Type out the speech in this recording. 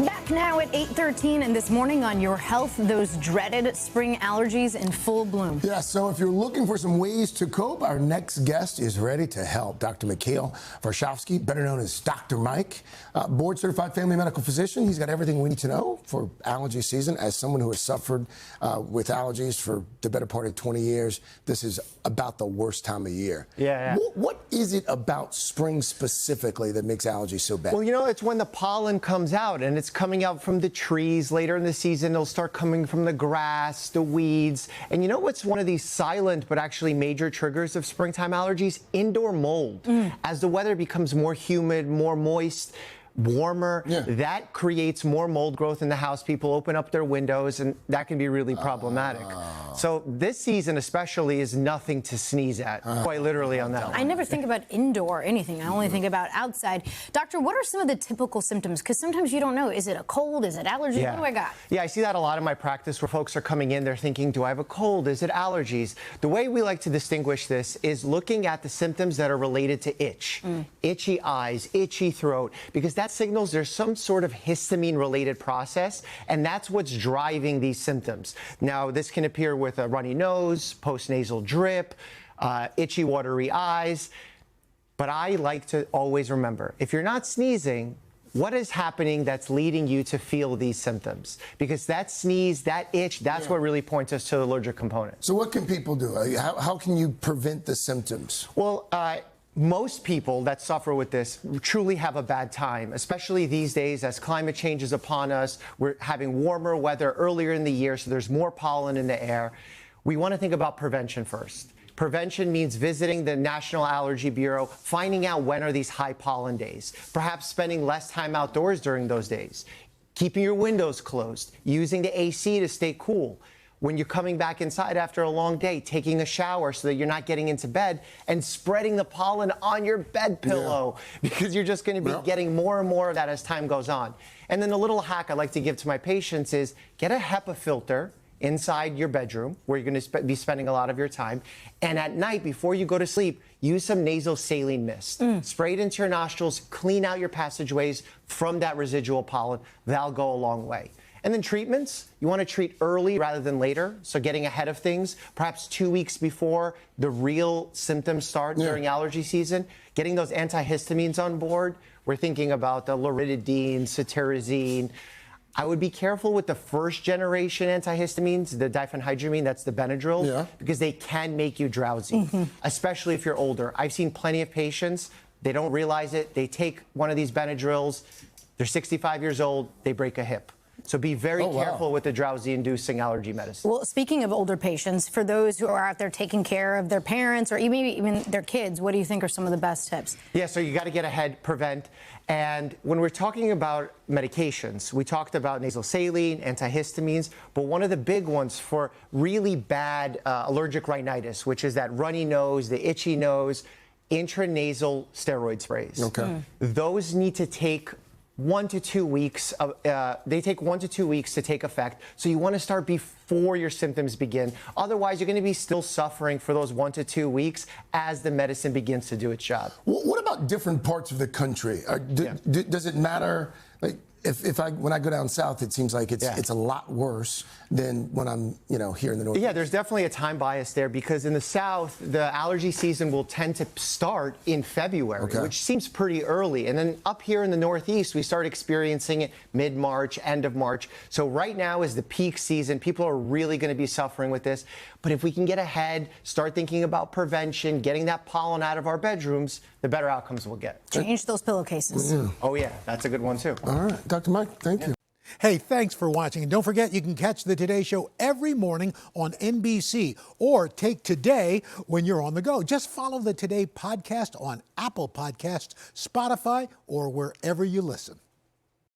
Back now at 8:13 and this morning on Your Health, those dreaded spring allergies in full bloom. Yeah, so if you're looking for some ways to cope, our next guest is ready to help. Dr. Mikhail Varshavski, better known as Dr. Mike, board-certified family medical physician. He's got everything we need to know for allergy season. As someone who has suffered with allergies for the better part of 20 years, this is about the worst time of year. Yeah. What is it about spring specifically that makes allergies so bad? Well, you know, it's when the pollen comes out, and it's coming out from the trees. Later in the season, it'll start coming from the grass, the weeds. And you know what's one of these silent but actually major triggers of springtime allergies? Indoor mold. As the weather becomes more humid, more moist, warmer, that creates more mold growth in the house. People open up their windows, and that can be really problematic. So this season especially is nothing to sneeze at, quite literally on that one. I never think about indoor anything. I only think about outside. Doctor, what are some of the typical symptoms? Because sometimes you don't know. Is it a cold? Is it allergies? What do I got? Yeah, I see that a lot in my practice where folks are coming in, they're thinking, do I have a cold? Is it allergies? The way we like to distinguish this is looking at the symptoms that are related to itch. Itchy eyes, itchy throat, because that signals there's some sort of histamine-related process, and that's what's driving these symptoms. Now, this can appear with a runny nose, postnasal drip, itchy, watery eyes, but I like to always remember, if you're not sneezing, what is happening that's leading you to feel these symptoms? Because that sneeze, that itch, that's what really points us to the allergic component. So what can people do? How can you prevent the symptoms? Well, most people that suffer with this truly have a bad time, especially these days as climate change is upon us. We're having warmer weather earlier in the year, so there's more pollen in the air. We want to think about prevention first. Prevention means visiting the National Allergy Bureau, finding out when are these high pollen days, perhaps spending less time outdoors during those days, keeping your windows closed, using the AC to stay cool. When you're coming back inside after a long day, taking a shower so that you're not getting into bed and spreading the pollen on your bed pillow because you're just going to be getting more and more of that as time goes on. And then the little hack I like to give to my patients is get a HEPA filter inside your bedroom where you're going to be spending a lot of your time. And at night, before you go to sleep, use some nasal saline mist. Spray it into your nostrils, clean out your passageways from that residual pollen. That'll go a long way. And then treatments, you want to treat early rather than later. So getting ahead of things, perhaps 2 weeks before the real symptoms start during allergy season, getting those antihistamines on board. We're thinking about the loratadine, cetirizine. I would be careful with the first generation antihistamines, the diphenhydramine, that's the Benadryl, because they can make you drowsy, especially if you're older. I've seen plenty of patients, they don't realize it, they take one of these Benadryls, they're 65 years old, they break a hip. So be very careful with the drowsy-inducing allergy medicine. Well, speaking of older patients, for those who are out there taking care of their parents or even their kids, what do you think are some of the best tips? Yeah, so you got to get ahead, prevent. And when we're talking about medications, we talked about nasal saline, antihistamines, but one of the big ones for really bad allergic rhinitis, which is that runny nose, the itchy nose, intranasal steroid sprays. Those need to take 1 to 2 weeks. They take 1 to 2 weeks to take effect. So you want to start before your symptoms begin. Otherwise, you're going to be still suffering for those 1 to 2 weeks as the medicine begins to do its job. What about different parts of the country? Does it matter? Like, when I go down south, it seems like it's a lot worse than when I'm here in the north. Yeah, there's definitely a time bias there because in the south, the allergy season will tend to start in February, which seems pretty early. And then up here in the northeast, we start experiencing it mid-March, end of March. So right now is the peak season. People are really going to be suffering with this. But if we can get ahead, start thinking about prevention, getting that pollen out of our bedrooms, the better outcomes we'll get. Change those pillowcases. Oh, yeah, that's a good one, too. All right, Dr. Mike, thank you. Hey, thanks for watching. And don't forget, you can catch the Today Show every morning on NBC or take Today when you're on the go. Just follow the Today podcast on Apple Podcasts, Spotify, or wherever you listen.